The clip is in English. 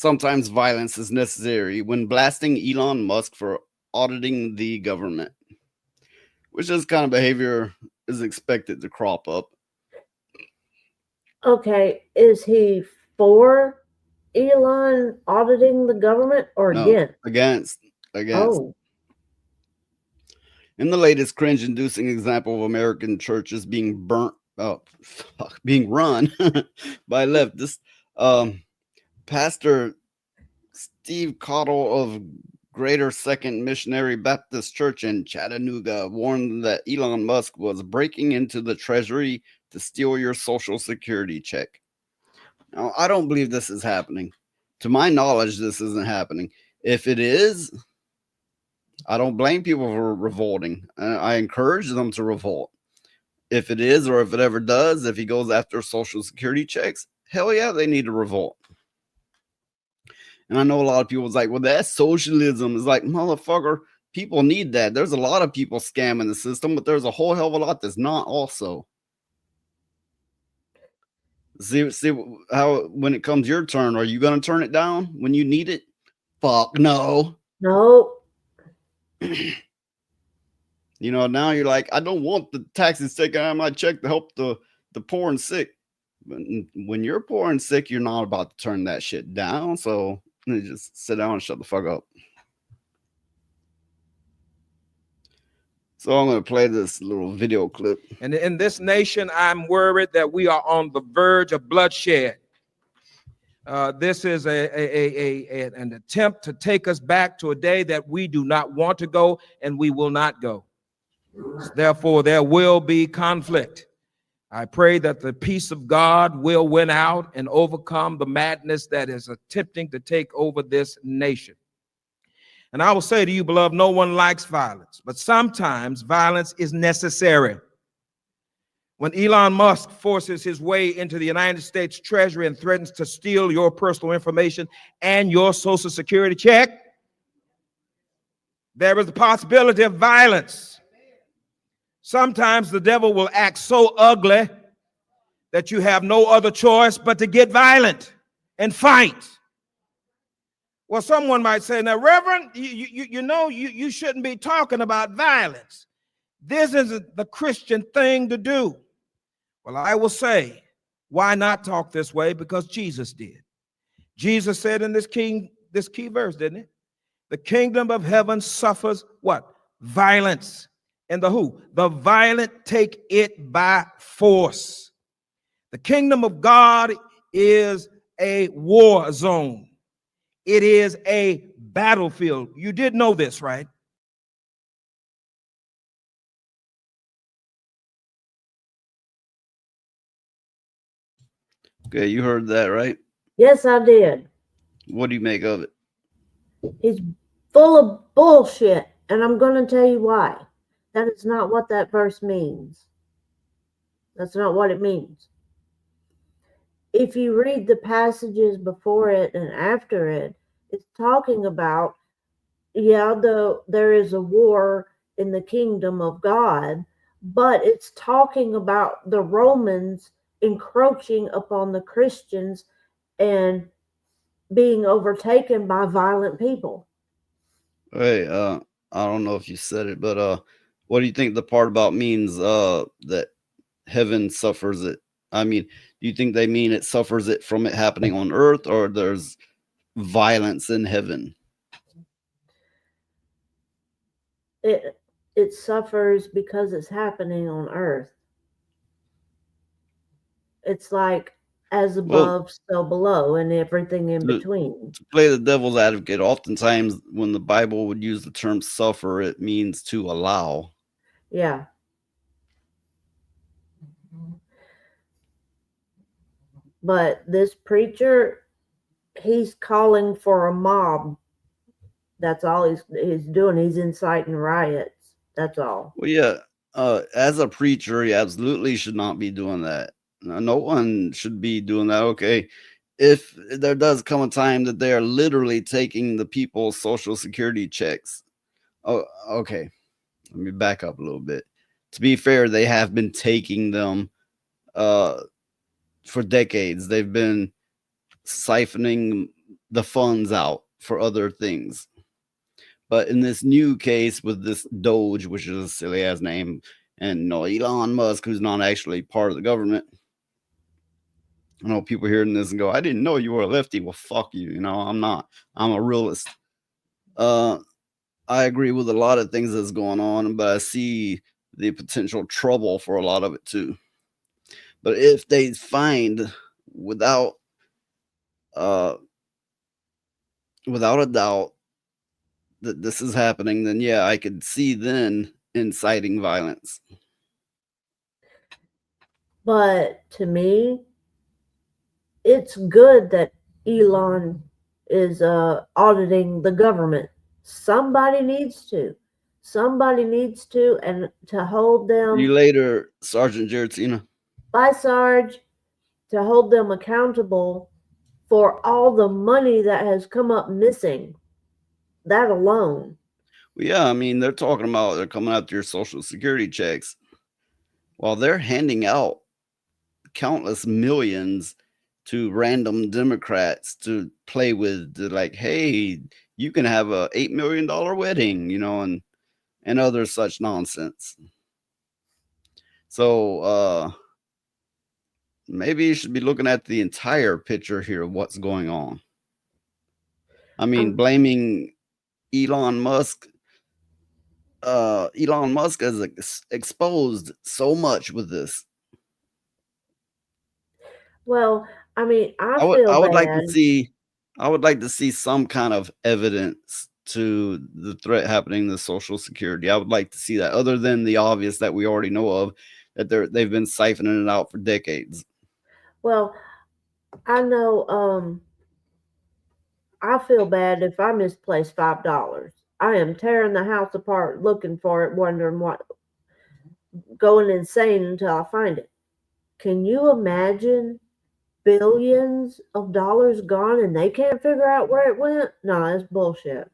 Sometimes violence is necessary when blasting Elon Musk for auditing the government, which this kind of behavior is expected to crop up. Okay, is he for Elon auditing the government or No, against? against. Oh, In the latest cringe-inducing example of American churches being being run by leftists, um, Pastor Steve Cottle of Greater Second Missionary Baptist Church in Chattanooga warned that Elon Musk was breaking into the treasury to steal your social security check. Now, I don't believe this is happening. To my knowledge, this isn't happening. If it is, I don't blame people for revolting. I encourage them to revolt. If it is, or if it ever does, if he goes after social security checks, hell yeah, they need to revolt. And I know a lot of people's like, well, that's socialism. It's like, motherfucker, people need that. There's a lot of people scamming the system, but there's a whole hell of a lot that's not also. See how when it comes your turn, are you gonna turn it down when you need it? Fuck no. no. Now you're like, I don't want the taxes taken out of my check to help the poor and sick. But when you're poor and sick, you're not about to turn that shit down. So you just sit down and shut the fuck up. So I'm going to play this little video clip. And in this nation, I'm worried that we are on the verge of bloodshed. This is an attempt to take us back to a day that we do not want to go, and we will not go. Therefore, there will be conflict. I pray that the peace of God will win out and overcome the madness that is attempting to take over this nation. And I will say to you, beloved, no one likes violence, but sometimes violence is necessary. When Elon Musk forces his way into the United States Treasury and threatens to steal your personal information and your Social Security check, there is the possibility of violence. Sometimes the devil will act so ugly that you have no other choice but to get violent and fight. Well, someone might say, now, Reverend, you shouldn't be talking about violence. This isn't the Christian thing to do. Well, I will say, why not talk this way? Because Jesus did. Jesus said in this key verse, didn't it? The kingdom of heaven suffers what? Violence. And the who? The violent take it by force. The kingdom of God is a war zone. It is a battlefield. You did know this, right? Okay, you heard that, right? Yes, I did. What do you make of it? He's full of bullshit, and I'm going to tell you why. That is not what that verse means. That's not what it means. If you read the passages before it and after it, it's talking about, there is a war in the kingdom of God, but it's talking about the Romans encroaching upon the Christians and being overtaken by violent people. Hey, I don't know if you said it, but what do you think the part about means that heaven suffers it? I mean, do you think they mean it suffers it from it happening on earth, or there's violence in heaven? It suffers because it's happening on earth. It's like as Well, above, so below, and everything in to, between. to play the devil's advocate, oftentimes when the Bible would use the term suffer, it means to allow. Yeah. But this preacher, he's calling for a mob. That's all he's doing. He's inciting riots. That's all. Well, yeah, as a preacher, he absolutely should not be doing that. No one should be doing that. Okay, if there does come a time that they are literally taking the people's social security checks. Oh, okay. Let me back up a little bit. To be fair, they have been taking them for decades. They've been siphoning the funds out for other things. But in this new case with this Doge, which is a silly ass name, and Elon Musk, who's not actually part of the government, I know people hearing this and go, "I didn't know you were a lefty." Well, fuck you. I'm not. I'm a realist. Uh, I agree with a lot of things that's going on, but I see the potential trouble for a lot of it too. But if they find without uh without a doubt that this is happening, then yeah, I could see then inciting violence. But to me, it's good that Elon is auditing the government. Somebody needs to. Somebody needs to, and to hold See you them later, Sergeant Jared Cena. by Sarge, to hold them accountable for all the money that has come up missing. That alone. Well, yeah, I mean, they're coming after your social security checks while they're handing out countless millions to random Democrats to play with, to like, hey, you can have a $8 million wedding, and other such nonsense. So maybe you should be looking at the entire picture here of what's going on. I mean, blaming Elon Musk. Elon Musk has exposed so much with this. Well, I mean, I I would feel I would like to bad. see I would like to see some kind of evidence to the threat happening to Social Security. I would like to see that, other than the obvious that we already know of, that they've been siphoning it out for decades. Well, I know I feel bad if I misplace $5. I am tearing the house apart looking for it, wondering what, going insane until I find it. Can you imagine billions of dollars gone and they can't figure out where it went? No, it's bullshit.